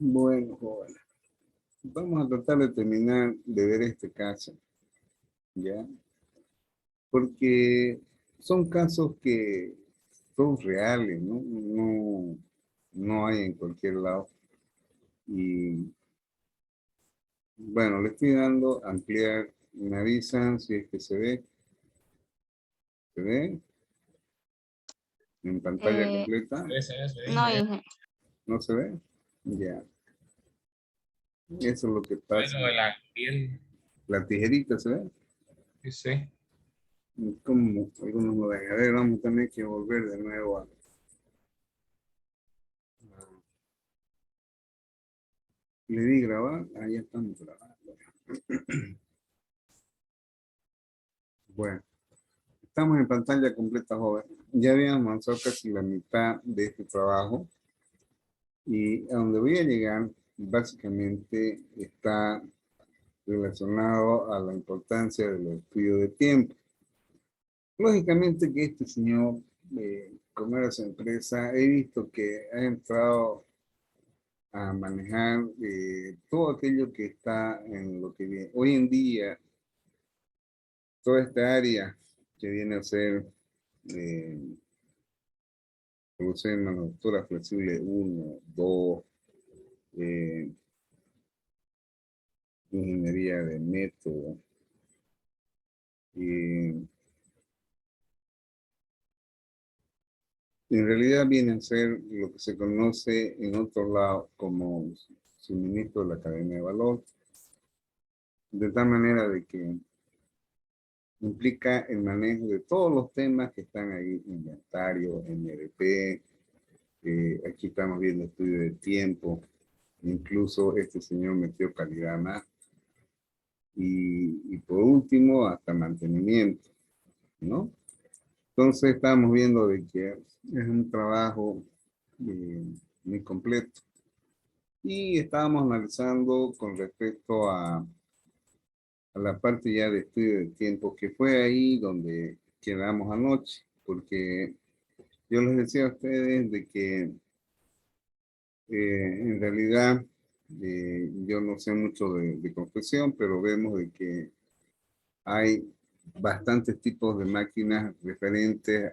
Bueno, joven, vamos a tratar de terminar de ver este caso, ¿ya? Porque son casos que son reales, ¿no? No hay en cualquier lado. Y bueno, le estoy dando a ampliar, me avisan si es que se ve en pantalla Eh, completa, no, Inge. ¿no se ve? Ya, eso es lo que pasa. Bueno, de la piel, La tijerita se ve, sí. como algunos lo ven. A ver, vamos a tener que volver de nuevo a... Le di grabar, ahí estamos grabando. Bueno, estamos en pantalla completa, joven. Ya habíamos avanzado casi la mitad de este trabajo y a donde voy a llegar básicamente está relacionado a la importancia de los estudios de tiempo. Lógicamente que este señor, como era su empresa, he visto que ha entrado a manejar todo aquello que está en lo que viene. Hoy en día, toda esta área que viene a ser eh, producción de manufactura flexible uno 2 eh, ingeniería de método, y en realidad viene a ser lo que se conoce en otros lados como suministro de la cadena de valor, de tal manera de que implica el manejo de todos los temas que están ahí, inventario, MRP, aquí estamos viendo estudio de tiempo, incluso este señor metió calidad más, y por último hasta mantenimiento, ¿no? Entonces estamos viendo de que es un trabajo eh, muy completo. Y estábamos analizando con respecto a la parte ya de estudio de tiempo, que fue ahí donde quedamos anoche, porque yo les decía a ustedes de que en realidad yo no sé mucho de confección, pero vemos de que hay bastantes tipos de máquinas referentes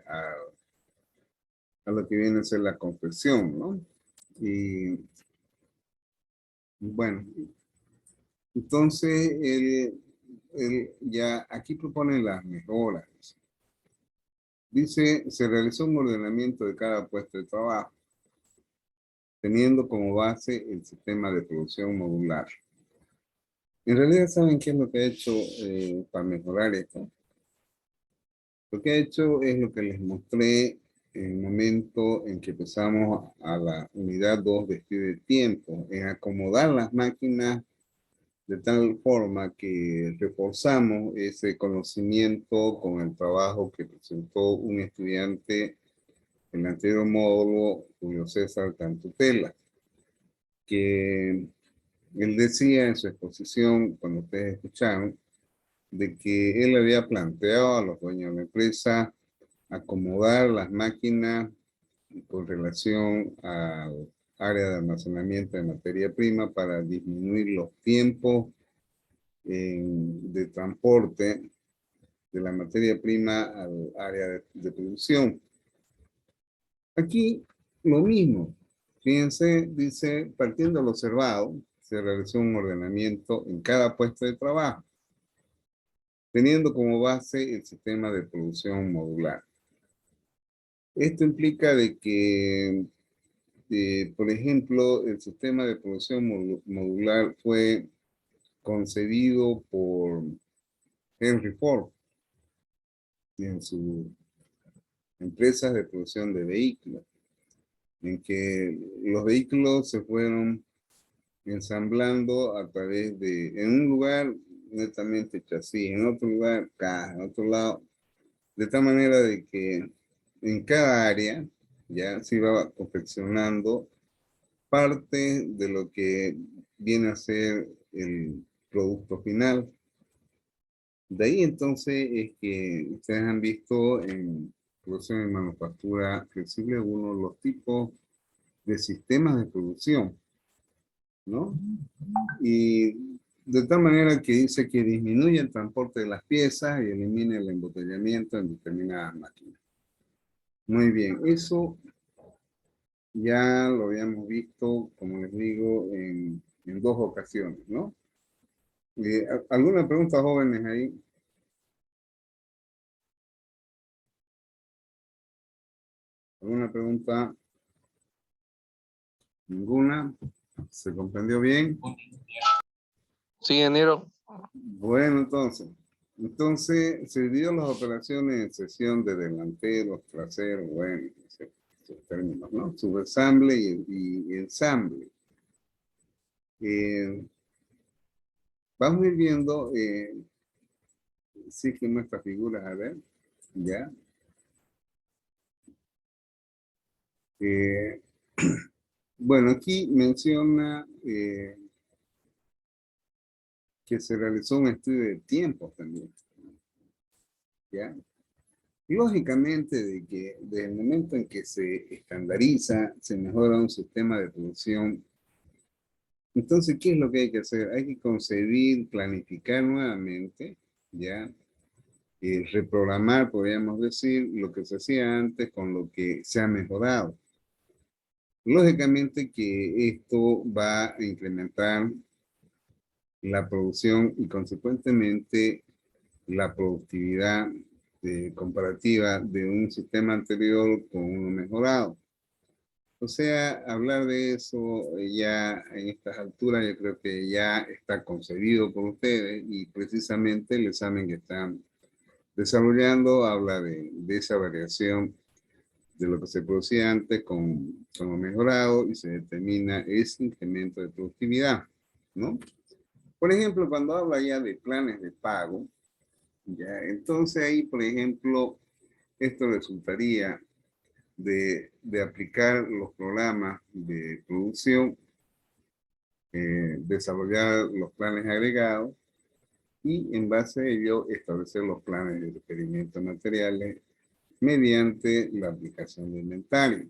a lo que viene a ser la confección, ¿no? Y bueno, entonces él ya aquí propone las mejoras. Dice, se realizó un ordenamiento de cada puesto de trabajo, teniendo como base el sistema de producción modular. En realidad, ¿saben qué es lo que ha hecho para mejorar esto? Lo que ha hecho es lo que les mostré en el momento en que empezamos a la unidad 2 de estudio de tiempo, en acomodar las máquinas de tal forma que reforzamos ese conocimiento con el trabajo que presentó un estudiante en el anterior módulo, Julio César Cantutela, que él decía en su exposición, cuando ustedes escucharon, de que él había planteado a los dueños de la empresa acomodar las máquinas con relación al área de almacenamiento de materia prima para disminuir los tiempos de transporte de la materia prima al área de producción. Aquí lo mismo. Fíjense, dice, partiendo de lo observado, se realizó un ordenamiento en cada puesto de trabajo, teniendo como base el sistema de producción modular. Esto implica de que, por ejemplo, el sistema de producción modular fue concebido por Henry Ford en sus empresas de producción de vehículos, en que los vehículos se fueron ensamblando a través de, en un lugar netamente chasis, en otro lugar caja, en otro lado, de tal manera de que en cada área ya se iba confeccionando parte de lo que viene a ser el producto final. De ahí entonces es que ustedes han visto en producción de manufactura flexible uno de los tipos de sistemas de producción. ¿no? Y de tal manera que dice que disminuye el transporte de las piezas y elimina el embotellamiento en determinadas máquinas. Muy bien, eso ya lo habíamos visto, como les digo, en dos ocasiones, ¿no? ¿Alguna pregunta, jóvenes, ahí? ¿Alguna pregunta? ¿Ninguna? ¿Se comprendió bien? Sí, ingeniero. Bueno, entonces se dividió las operaciones en sesión de delanteros, traseros, bueno, esos términos, ¿no? Subensamble y ensamble. Vamos a ir viendo, sí que nuestras figuras, a ver, ya. Eh, bueno, aquí menciona que se realizó un estudio de tiempo también, ¿ya? Lógicamente, de que desde el momento en que se estandariza, se mejora un sistema de producción. Entonces, ¿qué es lo que hay que hacer? Hay que concebir, planificar nuevamente, ¿ya? Reprogramar, podríamos decir, lo que se hacía antes con lo que se ha mejorado. Lógicamente que esto va a incrementar la producción y consecuentemente la productividad comparativa de un sistema anterior con uno mejorado. O sea, hablar de eso ya en estas alturas yo creo que ya está concebido por ustedes y precisamente el examen que están desarrollando habla de esa variación de lo que se producía antes con lo mejorado y se determina ese incremento de productividad, ¿no? Por ejemplo, cuando habla ya de planes de pago, ya, entonces ahí, por ejemplo, esto resultaría de aplicar los programas de producción, desarrollar los planes agregados y en base a ello establecer los planes de requerimientos materiales mediante la aplicación de inventario.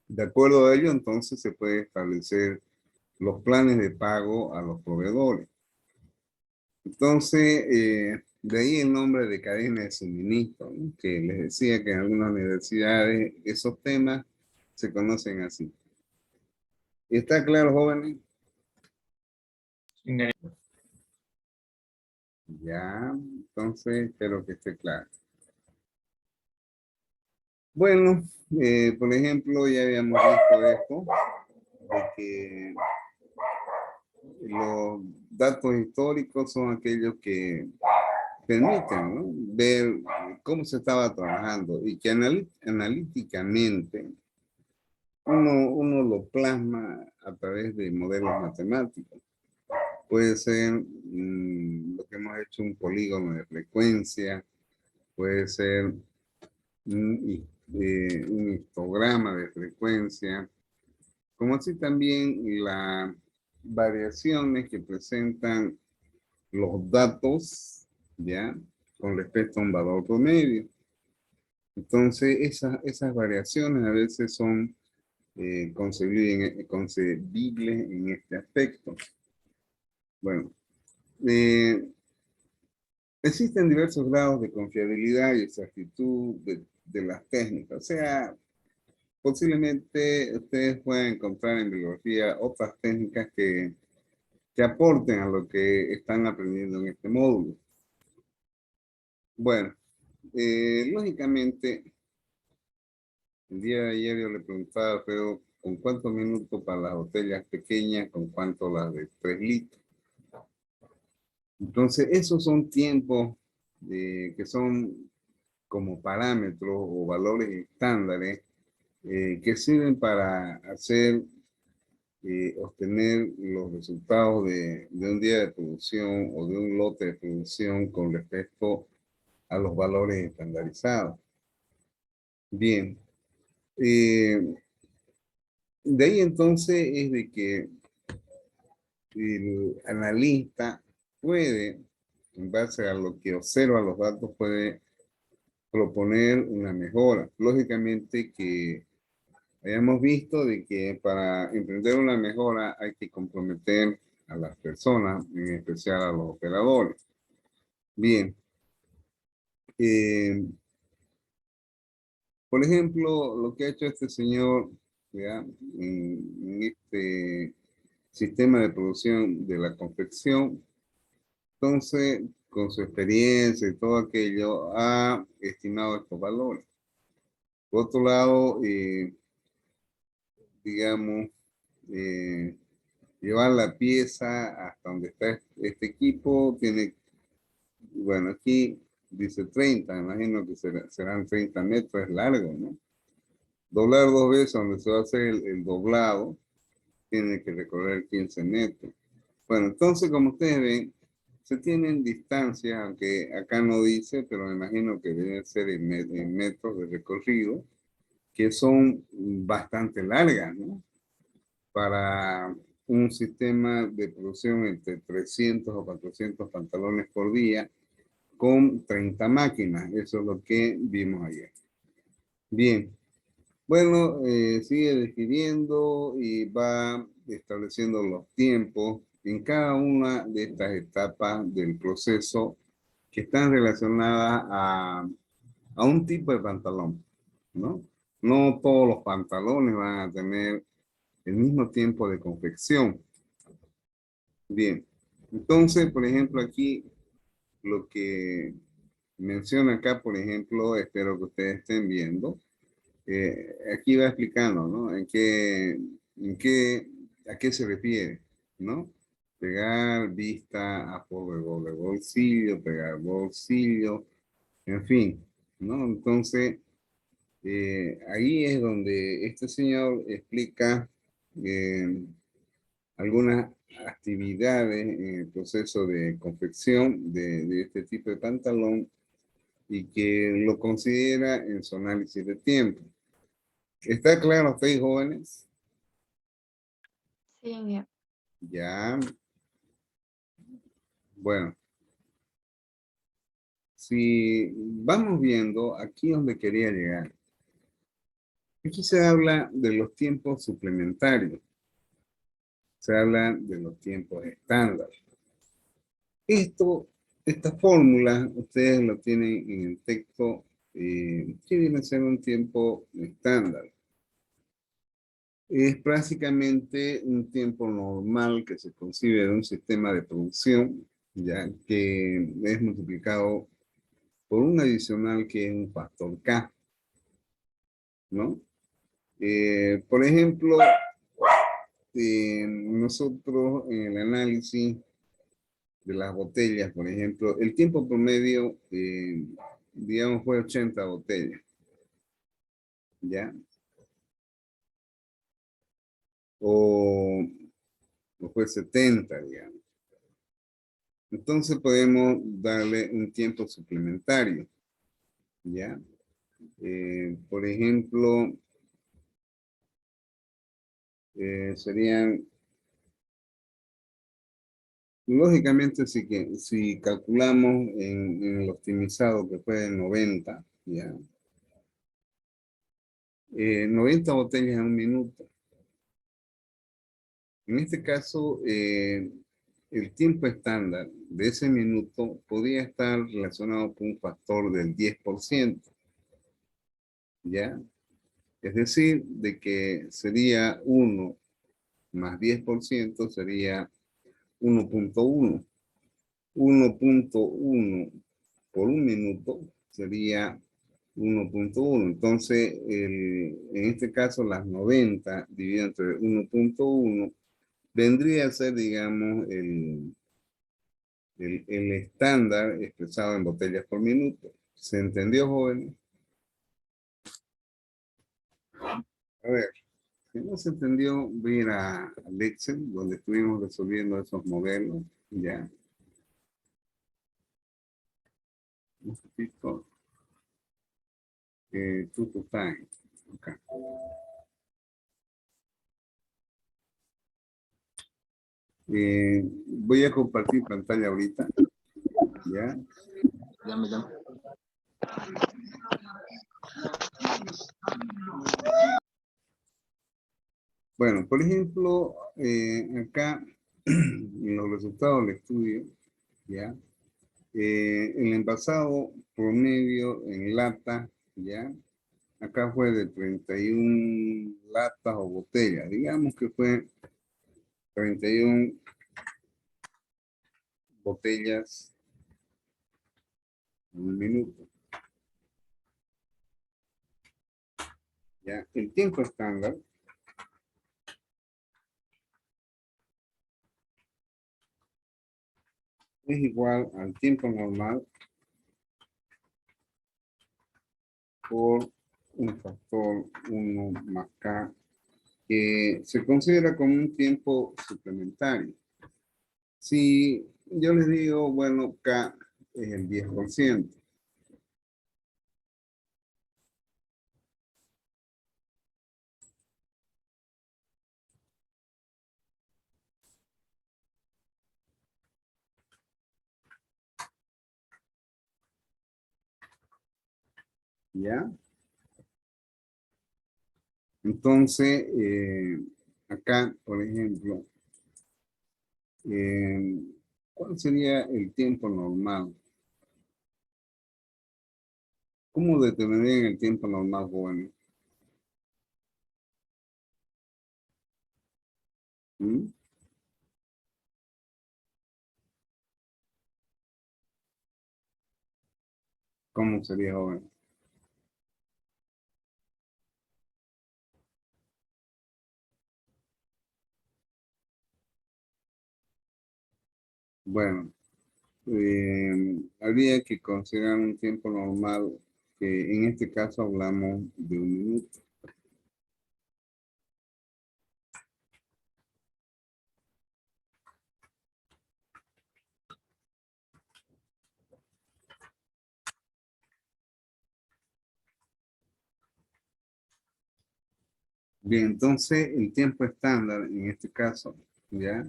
De acuerdo a ello, entonces se puede establecer los planes de pago a los proveedores. Entonces, de ahí el nombre de cadena de suministro, ¿no? Que les decía que en algunas universidades esos temas se conocen así. ¿Está claro, jóvenes? Ya, entonces espero que esté claro. Bueno, por ejemplo, ya habíamos visto esto, de que los datos históricos son aquellos que permiten, ¿no?, ver cómo se estaba trabajando y que analíticamente uno lo plasma a través de modelos matemáticos. Puede ser lo que hemos hecho, un polígono de frecuencia, puede ser un histograma de frecuencia, como así también las variaciones que presentan los datos, ¿ya?, con respecto a un valor promedio. Entonces, esas variaciones a veces son concebibles en este aspecto. Bueno, existen diversos grados de confiabilidad y exactitud de las técnicas. O sea, posiblemente ustedes puedan encontrar en bibliografía otras técnicas que aporten a lo que están aprendiendo en este módulo. Bueno, lógicamente, el día de ayer yo le preguntaba, pero ¿con cuántos minutos para las botellas pequeñas, con cuánto las de 3 litros? Entonces, esos son tiempos que son como parámetros o valores estándares que sirven para obtener los resultados de un día de producción o de un lote de producción con respecto a los valores estandarizados. Bien. De ahí entonces es de que el analista puede, en base a lo que observa los datos, puede proponer una mejora. Lógicamente que Hayamos visto de que para emprender una mejora hay que comprometer a las personas, en especial a los operadores. Bien. Por ejemplo, lo que ha hecho este señor, ¿ya? En este sistema de producción de la confección, entonces, con su experiencia y todo aquello, ha estimado estos valores. Por otro lado, digamos, eh, llevar la pieza hasta donde está este equipo, tiene, bueno, aquí dice 30, imagino que serán 30 metros, es largo, ¿no? Doblar 2 veces donde se va a hacer el doblado, tiene que recorrer 15 metros. Bueno, entonces, como ustedes ven, se tienen distancias, aunque acá no dice, pero me imagino que deben ser en metros de recorrido, que son bastante largas, ¿no? Para un sistema de producción entre 300 o 400 pantalones por día con 30 máquinas. Eso es lo que vimos ayer. Bien. Bueno, sigue definiendo y va estableciendo los tiempos en cada una de estas etapas del proceso que están relacionadas a un tipo de pantalón, ¿no? No todos los pantalones van a tener el mismo tiempo de confección. Bien, entonces, por ejemplo, aquí lo que menciona acá, por ejemplo, espero que ustedes estén viendo, aquí va explicando, ¿no? A qué se refiere, ¿no? Pegar vista, apoyo de bolsillo, pegar bolsillo, en fin, ¿no? Entonces, ahí es donde este señor explica eh, algunas actividades en el proceso de confección de este tipo de pantalón y que lo considera en su análisis de tiempo. ¿Está claro, ustedes jóvenes? Sí, bien. Ya. Bueno, si vamos viendo, aquí donde quería llegar. Aquí se habla de los tiempos suplementarios. Se habla de los tiempos estándar. Esta fórmula, ustedes lo tienen en el texto, que viene a ser un tiempo estándar. Es prácticamente un tiempo normal que se concibe de un sistema de producción, ya que es multiplicado por un adicional que es un factor K, ¿no? Por ejemplo, nosotros en el análisis de las botellas, por ejemplo, el tiempo promedio, digamos, fue 80 botellas, ¿ya? O fue 70, digamos. Entonces podemos darle un tiempo suplementario, ¿ya? Por ejemplo, serían, lógicamente, si calculamos en el optimizado que fue de 90, ¿ya? 90 botellas en un minuto. En este caso, el tiempo estándar de ese minuto podría estar relacionado con un factor del 10%, ¿ya? Es decir, de que sería 1 más 10% sería 1.1. 1.1 por un minuto sería 1.1. Entonces, en este caso, las 90 dividido entre 1.1 vendría a ser, digamos, el estándar expresado en botellas por minuto. ¿Se entendió, jóvenes? A ver, si no se entendió, voy a ir al Excel, donde estuvimos resolviendo esos modelos, ya. Un poquito. To time. Okay. Voy a compartir pantalla ahorita. ¿Ya? Dame. Bueno, por ejemplo, acá en los resultados del estudio, ¿ya? El envasado promedio en lata, ¿ya? Acá fue de 31 latas o botellas. Digamos que fue 31 botellas en un minuto. ¿Ya? El tiempo estándar es igual al tiempo normal por un factor 1 más K, que se considera como un tiempo suplementario. Si yo les digo, bueno, K es el 10%. ¿Ya? Entonces, acá, por ejemplo, eh, ¿cuál sería el tiempo normal? ¿Cómo determinarían el tiempo normal, jóvenes? ¿Mm? ¿Cómo sería, joven? Bueno, habría que considerar un tiempo normal, que en este caso hablamos de un minuto. Bien, entonces el tiempo estándar en este caso, ¿ya?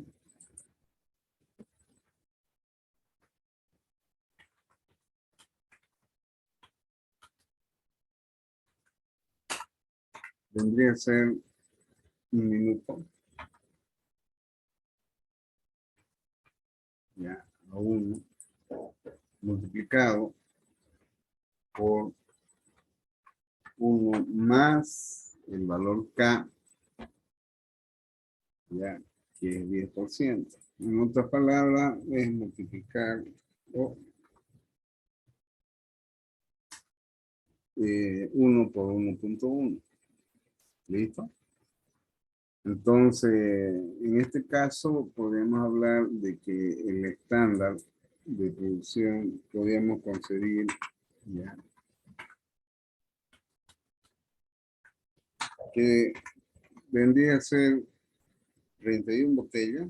Vendría a ser un minuto, ¿ya? A uno multiplicado por uno más el valor K, ¿ya? Que es 10%. En otras palabras, es multiplicar o, 1 por 1.1. ¿Listo? Entonces, en este caso, podemos hablar de que el estándar de producción podríamos conseguir, ¿ya? Que vendría a ser 31 botellas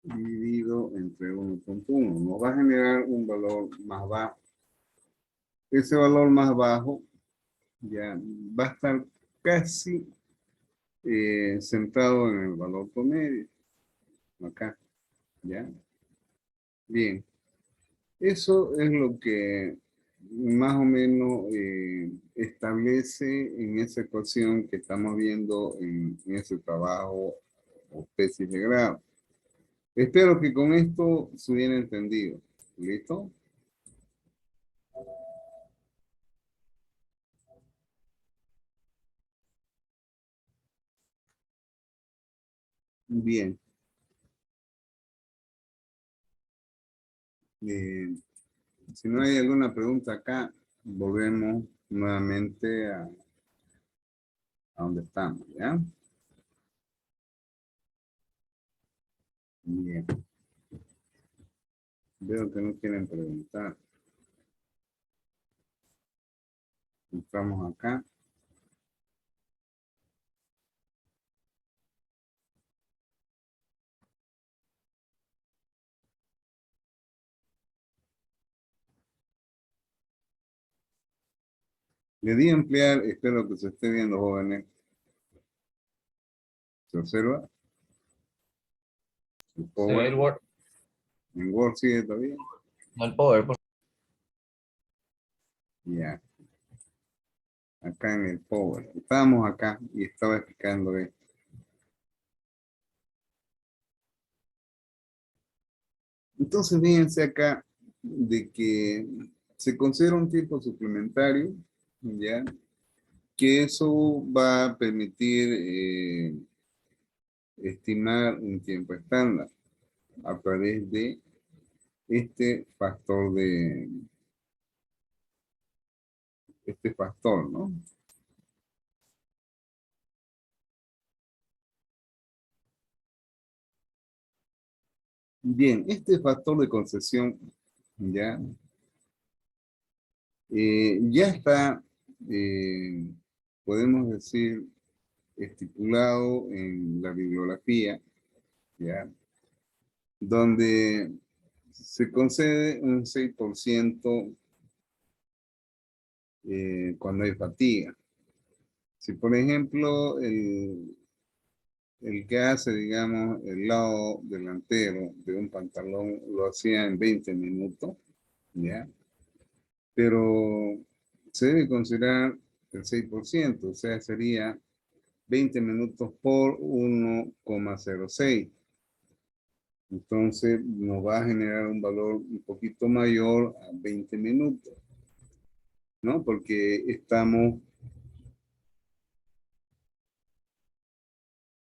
dividido entre 1.1. Nos va a generar un valor más bajo. Ese valor más bajo ya va a estar casi centrado en el valor promedio. Acá, ¿ya? Bien. Eso es lo que más o menos establece en esa ecuación que estamos viendo en ese trabajo o tesis de grado. Espero que con esto se hubiera entendido. ¿Listo? Bien. Eh, si no hay alguna pregunta acá, volvemos nuevamente a donde estamos, ¿ya? Bien. Veo que no quieren preguntar. Entramos acá. Le di a ampliar, espero que se esté viendo, jóvenes. ¿Se observa? El Se ve Power. el Word, En Word sigue todavía. no el PowerPoint. Ya. acá en el Power. Estábamos acá y estaba explicando esto. Entonces, fíjense acá de que se considera un tiempo suplementario, ¿ya? Que eso va a permitir estimar un tiempo estándar a través de este factor, ¿no? Bien, este factor de concesión ya, ya está, podemos decir, estipulado en la bibliografía, ya, donde se concede un 6% cuando hay fatiga. Si por ejemplo el que hace, digamos, el lado delantero de un pantalón lo hacía en 20 minutos, ¿ya? Pero se debe considerar el 6%, o sea, sería 20 minutos por 1,06. Entonces nos va a generar un valor un poquito mayor a 20 minutos, ¿no? Porque estamos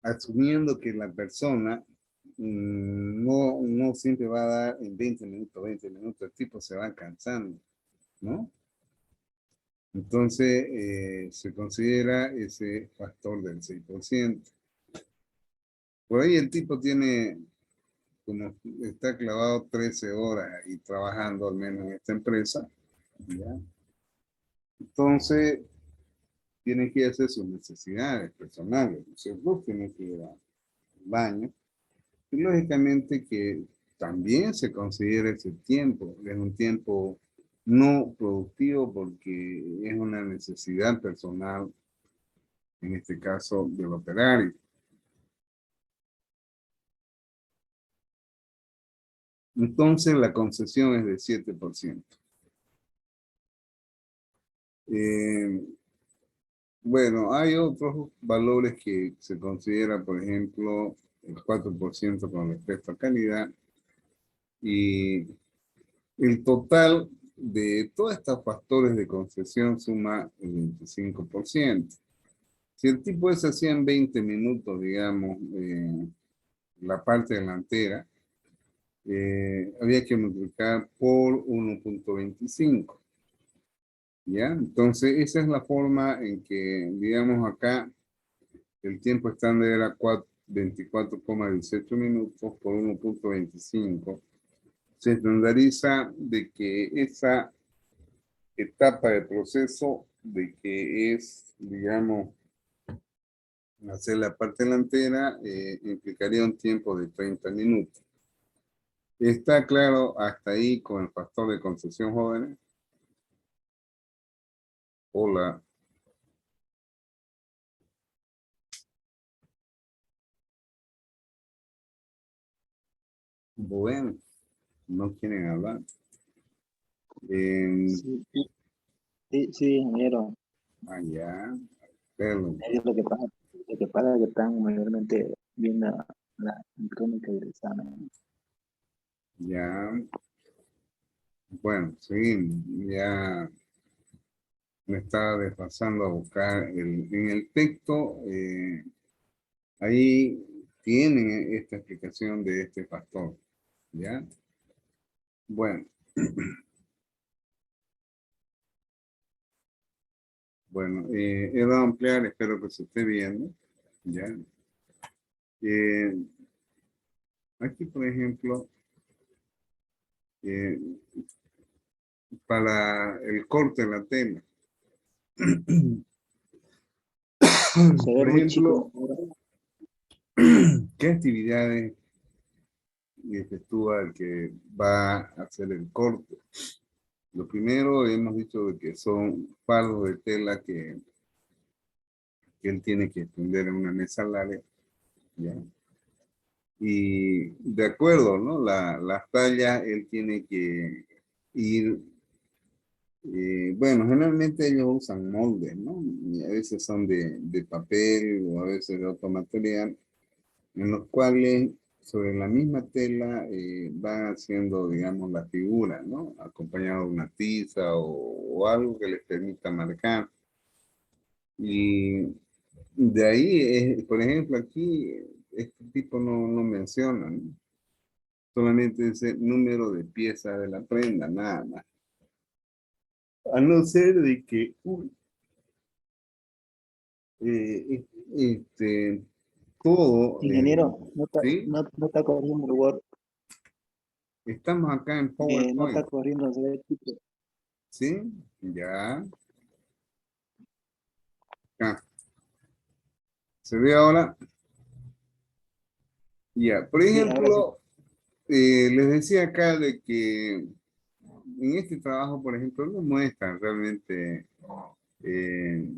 asumiendo que la persona no siempre va a dar en 20 minutos, el tipo se va cansando, ¿no? Entonces se considera ese factor del 6%. Por ahí el tipo tiene, como está clavado 13 horas y trabajando al menos en esta empresa, ¿ya? Entonces tiene que hacer sus necesidades personales. Entonces vos tenés que ir al baño. Y lógicamente que también se considera ese tiempo. Es un tiempo no productivo porque es una necesidad personal, en este caso del operario. Entonces la concesión es de 7%. Bueno, hay otros valores que se considera, por ejemplo, el 4% con respecto a calidad y el total de todos estos factores de concesión suma el 25%. Si el tipo ese hacía en 20 minutos, digamos, la parte delantera, había que multiplicar por 1,25. ¿Ya? Entonces, esa es la forma en que, digamos acá, el tiempo estándar era 24,18 minutos por 1,25. Se estandariza de que esa etapa de proceso, de que es, digamos, hacer la parte delantera, implicaría un tiempo de 30 minutos. ¿Está claro hasta ahí con el factor de concesión, jóvenes? Hola. Bueno, no quieren hablar. Sí, sí, ingeniero. Allá, pero Es lo que pasa es que están mayormente viendo la crónica del examen. ya, bueno, sí, ya me estaba desplazando a buscar en el texto, ahí tienen esta explicación de este factor, ¿ya? Bueno, bueno, he dado a ampliar, espero que se esté viendo, ¿ya? Eh, aquí, por ejemplo, eh, para el corte de la tela, Se ve por muy chico, ejemplo, ¿qué actividades efectúa el que va a hacer el corte? Lo primero, hemos dicho de que son fardos de tela que él tiene que extender en una mesa larga, ¿ya? Y de acuerdo, ¿no? Las tallas, él tiene que ir Bueno, generalmente ellos usan moldes, ¿no? Y a veces son de papel o a veces de otro material, en los cuales sobre la misma tela van haciendo, digamos, la figura, ¿no? Acompañado de una tiza o algo que les permita marcar. Y de ahí, por ejemplo, aquí, este tipo no menciona, ¿no? Solamente ese número de piezas de la prenda, nada más. A no ser de que, este, todo, Ingeniero, no está, ¿sí? no está corriendo el Word, Estamos acá en no está PowerPoint, corriendo el tipo. ¿sí? Ya, acá. ¿Se ve ahora? Ya, por Sí, ahora sí. ejemplo, les decía acá de que en este trabajo, por ejemplo, no muestran realmente eh,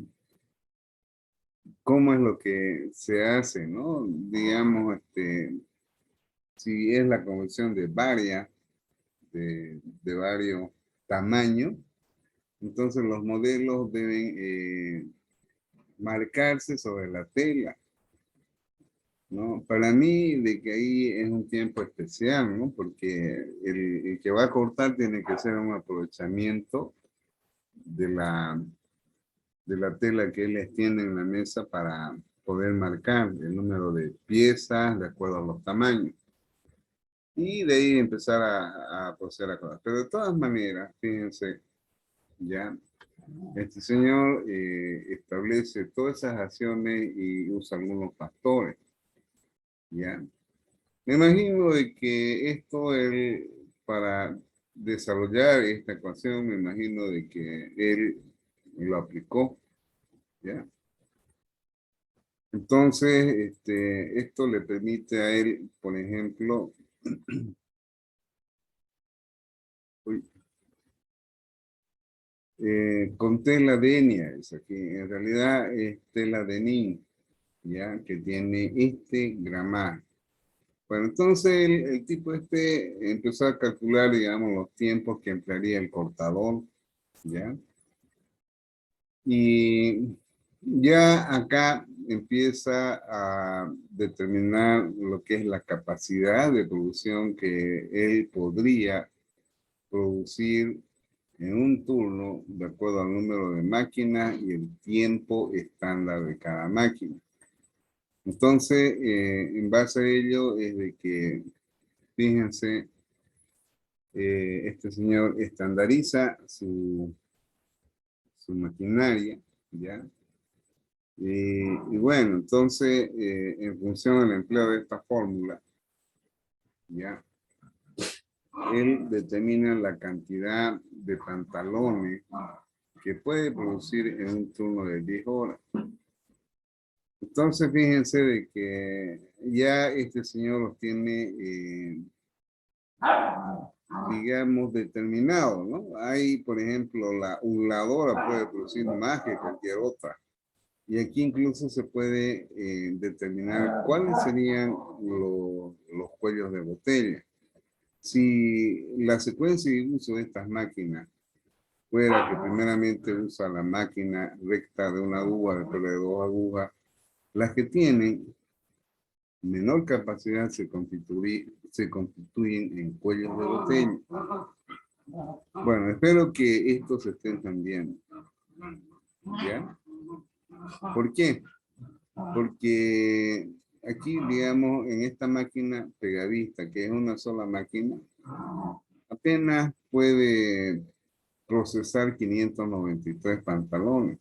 cómo es lo que se hace, ¿no? Digamos, si es la conversión de de varios tamaños, entonces los modelos deben marcarse sobre la tela, ¿no? Para mí, de que ahí es un tiempo especial, ¿no? Porque el que va a cortar tiene que ser un aprovechamiento de de la tela que él extiende en la mesa para poder marcar el número de piezas de acuerdo a los tamaños. Y de ahí empezar a proceder a cosas. Pero de todas maneras, fíjense, ya, este señor establece todas esas acciones y usa algunos factores, ya. Me imagino de que esto, él, para desarrollar esta ecuación, me imagino de que él lo aplicó, ¿ya? Entonces, esto le permite a él, por ejemplo, uy, con tela denia, es aquí, en realidad es tela denim, ¿ya? Que tiene este gramaje. Bueno, entonces el tipo empezó a calcular, digamos, los tiempos que emplearía el cortador, ¿ya? Y ya acá empieza a determinar lo que es la capacidad de producción que él podría producir en un turno de acuerdo al número de máquinas y el tiempo estándar de cada máquina. Entonces, en base a ello es de que, fíjense, este señor estandariza su maquinaria, ¿ya? Y bueno, entonces, en función del empleo de esta fórmula, ¿ya? Él determina la cantidad de pantalones que puede producir en un turno de 10 horas. Entonces, fíjense de que ya este señor los tiene, digamos, determinados, ¿no? Hay, por ejemplo, la uladora puede producir más que cualquier otra. Y aquí incluso se puede determinar cuáles serían los cuellos de botella. Si la secuencia de uso de estas máquinas fuera que primeramente usa la máquina recta de una aguja, después de dos agujas, las que tienen menor capacidad se constituyen en cuellos de botella. Bueno, espero que esto se esté entendiendo. ¿Ya? ¿Por qué? Porque aquí, digamos, en esta máquina pegadista, que es una sola máquina, apenas puede procesar 593 pantalones,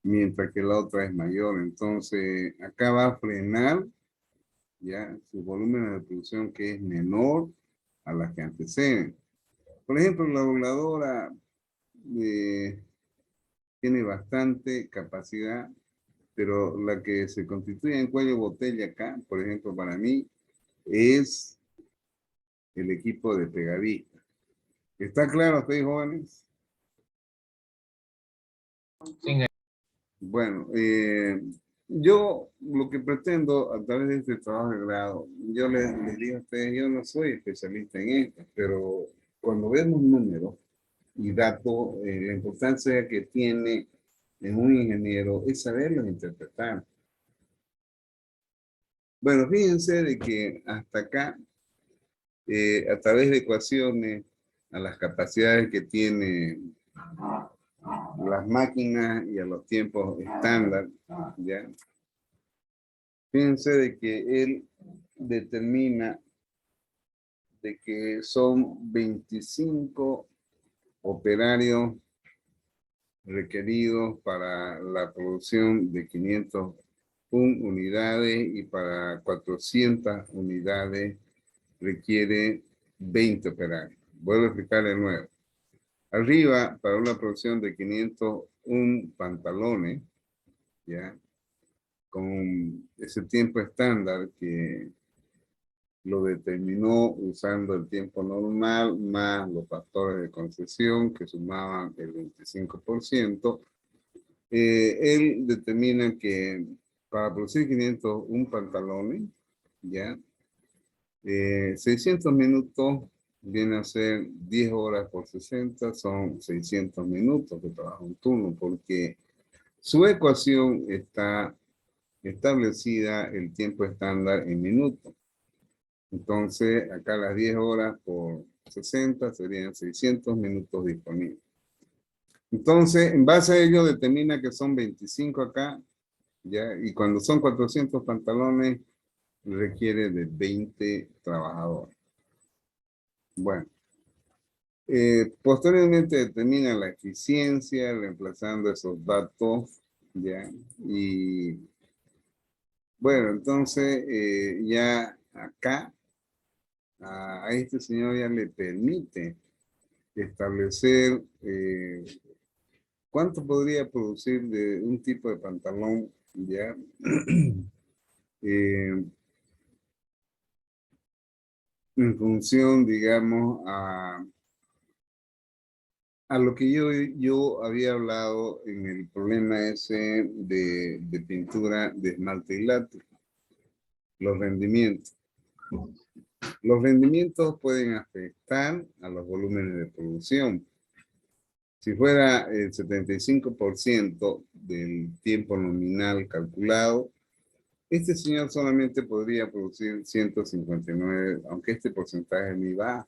mientras que la otra es mayor. Entonces, acá va a frenar ya su volumen de producción que es menor a las que anteceden. Por ejemplo, la dobladora tiene bastante capacidad, pero la que se constituye en cuello botella acá, por ejemplo, para mí, es el equipo de pegadista. ¿Está claro, ustedes jóvenes? Sí, Bueno, yo lo que pretendo a través de este trabajo de grado, yo les digo a ustedes, yo no soy especialista en esto, pero cuando vemos números, y datos, la importancia que tiene en un ingeniero es saberlos interpretar. Bueno, fíjense de que hasta acá, a través de ecuaciones, a las capacidades que tienen las máquinas y a los tiempos estándar, ¿ya? Fíjense de que él determina de que son 25 operarios requeridos para la producción de 501 unidades y para 400 unidades requiere 20 operarios. Vuelvo a explicar de nuevo. Arriba, para una producción de 501 pantalones, ¿ya? Con ese tiempo estándar que lo determinó usando el tiempo normal más los factores de concesión que sumaban el 25%, él determina que para producir 501 pantalones, ¿ya? 600 minutos viene a ser 10 horas por 60, son 600 minutos de trabajo en turno, porque su ecuación está establecida el tiempo estándar en minutos. Entonces, acá las 10 horas por 60 serían 600 minutos disponibles. Entonces, en base a ello determina que son 25 acá, ¿ya? Y cuando son 400 pantalones, requiere de 20 trabajadores. Bueno, posteriormente determina la eficiencia, reemplazando esos datos, ¿ya? Y bueno, entonces ya acá a este señor ya le permite establecer cuánto podría producir de un tipo de pantalón, ¿ya? En función, digamos, a lo que yo había hablado en el problema ese de pintura de esmalte y látex, los rendimientos. Los rendimientos pueden afectar a los volúmenes de producción. Si fuera el 75% del tiempo nominal calculado, este señor solamente podría producir 159, aunque este porcentaje es muy bajo.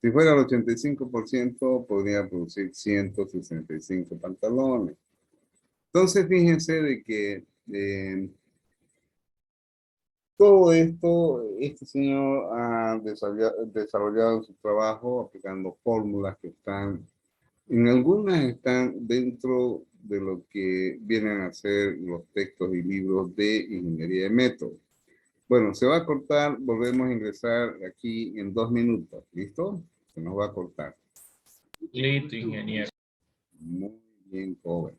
Si fuera el 85%, podría producir 165 pantalones. Entonces, fíjense de que todo esto, este señor ha desarrollado su trabajo aplicando fórmulas que están, en algunas están dentro de lo que vienen a ser los textos y libros de ingeniería de métodos. Bueno, se va a cortar, volvemos a ingresar aquí en 2 minutos, ¿listo? Se nos va a cortar. Listo, ingeniero. Muy bien, joven.